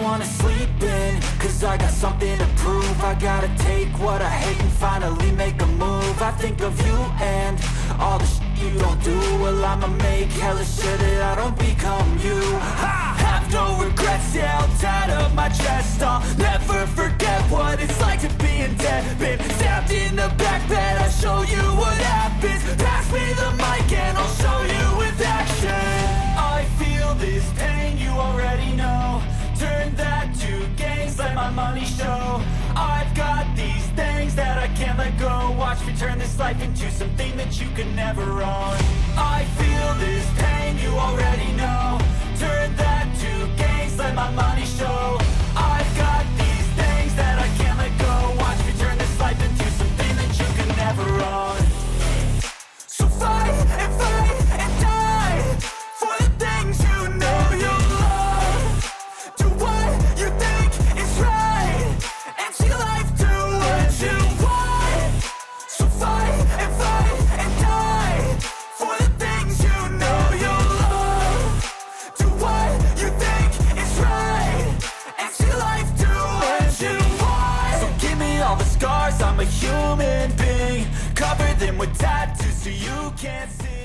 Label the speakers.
Speaker 1: wanna sleep in, cause I got something to prove. I gotta take what I hate and finally make a move. I think of you and all the shit you don't do. Well, I'ma make hella sure that I don't become you. I have no regrets, yeah, I'll tie up my chest. I'll never forget what it's like to be in debt. Been stabbed in the back bed, I'll show you what happens. Pass me the mic and I'll show you with action. I feel this pain, you already know. Turn that to gains, let my money show. I've got these things that I can't let go. Watch me turn this life into something that you could never own. I feel this pain, you already know. Turn that to gains, let my money show. I've got these things that I can't let go. Watch me turn this life into something that you could never own. So fight and die for the things you know you love. Do what you think is right and see life do what you want. So fight and die for the things you know you love. Do what you think is right and see life do what you want. So give me all the scars, I'm a human being. Cover them with tattoos so you can't see.